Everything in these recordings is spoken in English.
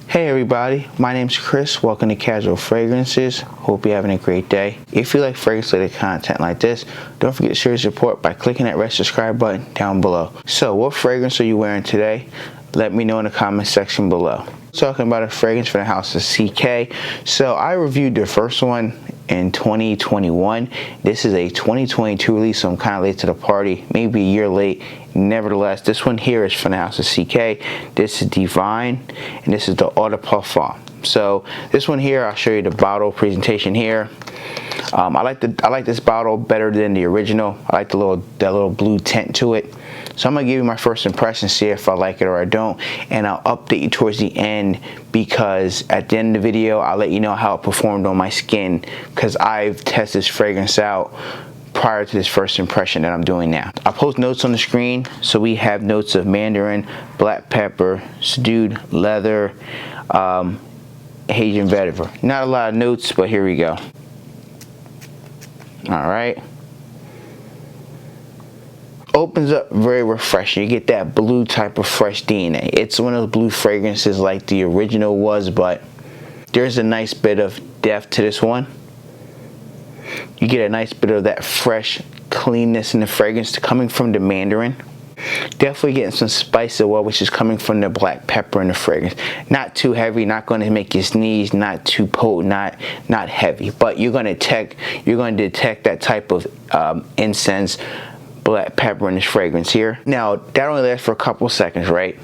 Hey everybody, my name's Chris. Welcome to Casual Fragrances. Hope you're having a great day. If you like fragrance-related content like this, don't forget to share your support by clicking that red subscribe button down below. So, what fragrance are you wearing today? Let me know in the comment section below. Talking about a fragrance from the house of CK. So, I reviewed the first one in 2021. This is a 2022 release, so I'm kind of late to the party, maybe a year late. Nevertheless, this one here is from the house of CK. This is Defy, and this is the Eau de Parfum. So this one here, I'll show you the bottle presentation here. I like this bottle better than the original. I like that little blue tint to it. So I'm gonna give you my first impression, see if I like it or I don't, and I'll update you towards the end, because at the end of the video I'll let you know how it performed on my skin, because I've tested this fragrance out prior to this first impression that I'm doing now. I'll post notes on the screen. So we have notes of mandarin, black pepper, subdued leather, Haitian vetiver. Not a lot of notes, but here we go. All right. Opens up very refreshing. You get that blue type of fresh DNA. It's one of those blue fragrances like the original was, but there's a nice bit of depth to this one. You get a nice bit of that fresh cleanness in the fragrance coming from the mandarin. Definitely getting some spice as well, which is coming from the black pepper in the fragrance. Not too heavy, not going to make you sneeze, not too potent, not heavy, but you're going to detect that type of incense, black pepper in this fragrance here. Now that only lasts for a couple seconds, right?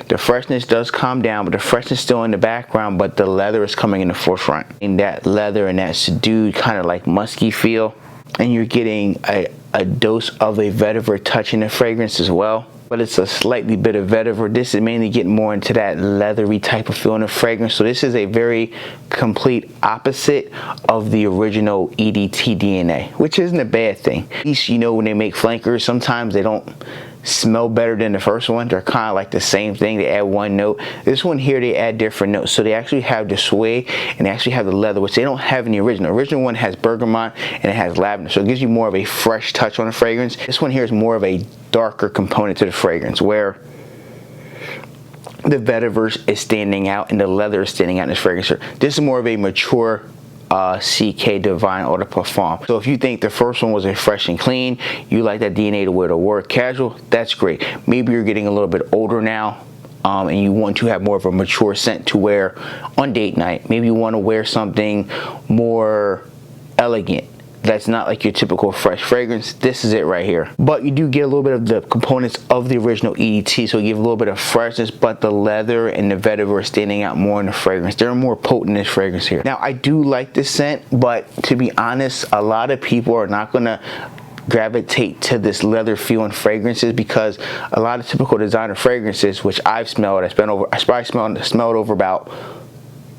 The freshness does calm down, but the freshness is still in the background, but the leather is coming in the forefront. And that leather and that subdued kind of like musky feel, and you're getting a dose of a vetiver touch in the fragrance as well. But it's a slightly bit of vetiver. This is mainly getting more into that leathery type of feel in the fragrance. So this is a very complete opposite of the original EDT DNA, which isn't a bad thing. At least you know when they make flankers, sometimes they don't smell better than the first one. They're kind of like the same thing. They add one note. This one here, they add different notes. So they actually have the suede and they actually have the leather, which they don't have in the original. The original one has bergamot and it has lavender. So it gives you more of a fresh touch on the fragrance. This one here is more of a darker component to the fragrance, where the vetiver is standing out and the leather is standing out in this fragrance. This is more of a mature CK Divine Eau de Parfum. So if you think the first one was a fresh and clean, you like that DNA to wear to work casual, that's great. Maybe you're getting a little bit older now, and you want to have more of a mature scent to wear on date night. Maybe you want to wear something more elegant that's not like your typical fresh fragrance. This is it right here. But you do get a little bit of the components of the original EDT, so you give a little bit of freshness, but the leather and the vetiver are standing out more in the fragrance. They're more potent in this fragrance here. Now, I do like this scent, but to be honest, a lot of people are not gonna gravitate to this leather feel in fragrances, because a lot of typical designer fragrances, which I've smelled, I probably smelled over about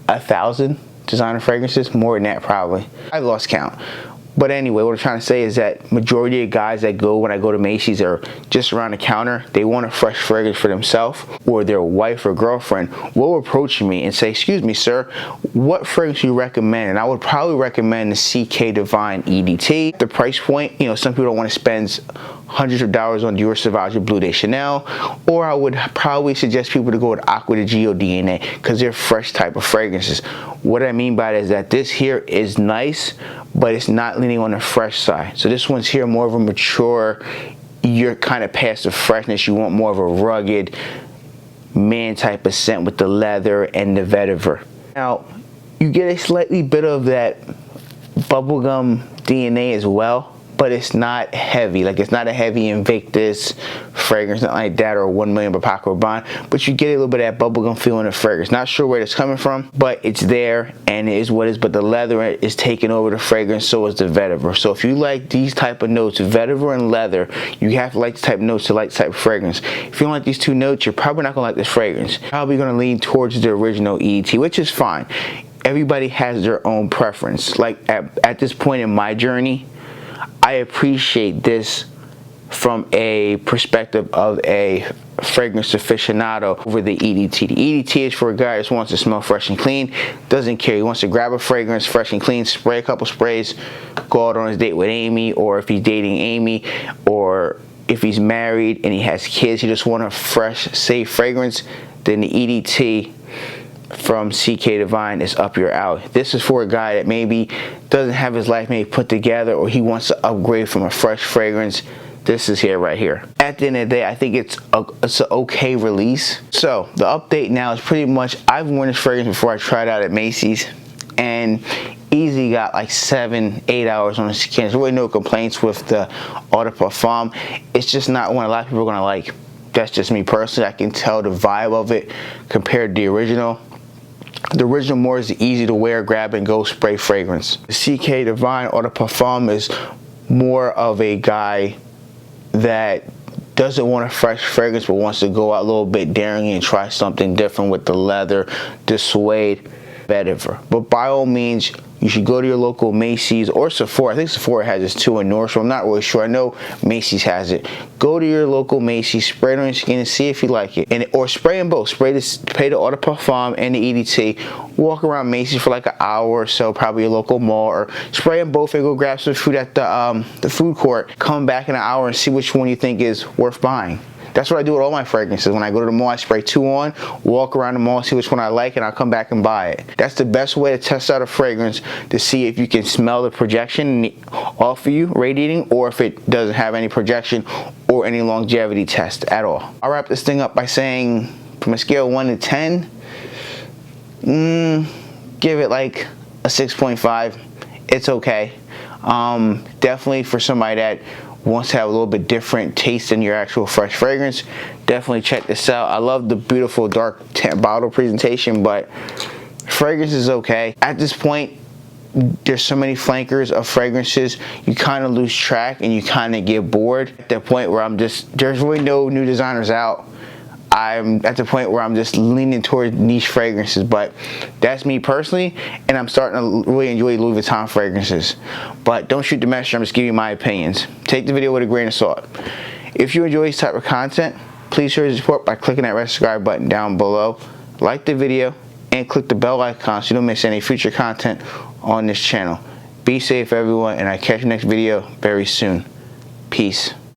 1,000 designer fragrances, more than that probably. I've lost count. But anyway, what I'm trying to say is that majority of guys that go, when I go to Macy's or just around the counter, they want a fresh fragrance for themselves, or their wife or girlfriend will approach me and say, excuse me, sir, what fragrance do you recommend? And I would probably recommend the CK Divine EDT. The price point, you know, some people don't want to spend hundreds of dollars on Dior Sauvage or Bleu de Chanel, or I would probably suggest people to go with Aqua de Gio DNA, because they're fresh type of fragrances. What I mean by that is that this here is nice, but it's not leaning on the fresh side. So this one's here more of a mature, you're kind of past the freshness, you want more of a rugged man type of scent with the leather and the vetiver. Now, you get a slightly bit of that bubblegum DNA as well, but it's not heavy. Like, it's not a heavy Invictus fragrance, not like that, or 1 million by Paco Rabanne, but you get a little bit of that bubblegum feel in the fragrance. Not sure where it's coming from, but it's there, and it is what it is. But the leather is taking over the fragrance, so is the vetiver. So if you like these type of notes, vetiver and leather, you have to like this type of notes to like this type of fragrance. If you don't like these two notes, you're probably not gonna like this fragrance. You're probably gonna lean towards the original EDT, which is fine. Everybody has their own preference. Like at this point in my journey, I appreciate this from a perspective of a fragrance aficionado over the EDT. The EDT is for a guy who just wants to smell fresh and clean, doesn't care. He wants to grab a fragrance, fresh and clean, spray a couple sprays, go out on his date with Amy, or if he's dating Amy, or if he's married and he has kids, he just wants a fresh, safe fragrance. Then the EDT from CK Divine is up your alley. This is for a guy that maybe doesn't have his life maybe put together, or he wants to upgrade from a fresh fragrance. This is here right here. At the end of the day, I think it's an okay release. So the update now is pretty much, I've worn this fragrance before I tried it out at Macy's, and easily got like 7-8 hours on the skin. There's really no complaints with the Eau de Parfum. It's just not one a lot of people are gonna like. That's just me personally. I can tell the vibe of it compared to the original. The original more is the easy to wear, grab and go spray fragrance. The CK Divine Eau de Parfum is more of a guy that doesn't want a fresh fragrance but wants to go out a little bit daring and try something different with the leather, the suede, whatever. But by all means, you should go to your local Macy's or Sephora. I think Sephora has this too in Nordstrom. I'm not really sure. I know Macy's has it. Go to your local Macy's, spray it on your skin and see if you like it. Or spray them both. Spray the Eau de Parfum and the EDT. Walk around Macy's for like an hour or so, probably your local mall, or spray them both and go grab some food at the food court. Come back in an hour and see which one you think is worth buying. That's what I do with all my fragrances. When I go to the mall, I spray 2 on, walk around the mall, see which one I like, and I'll come back and buy it. That's the best way to test out a fragrance, to see if you can smell the projection off of you, radiating, or if it doesn't have any projection or any longevity test at all. I'll wrap this thing up by saying, from a scale of 1 to 10, give it like a 6.5. It's okay. Definitely for somebody that wants to have a little bit different taste than your actual fresh fragrance, definitely check this out. I love the beautiful dark bottle presentation, but fragrance is okay. At this point, there's so many flankers of fragrances, you kind of lose track and you kind of get bored. At the point where there's really no new designers out. I'm at the point where I'm just leaning toward niche fragrances, but that's me personally, and I'm starting to really enjoy Louis Vuitton fragrances. But don't shoot the messenger, I'm just giving you my opinions. Take the video with a grain of salt. If you enjoy this type of content, please show your support by clicking that red subscribe button down below. Like the video and click the bell icon so you don't miss any future content on this channel. Be safe everyone, and I'll catch you next video very soon. Peace.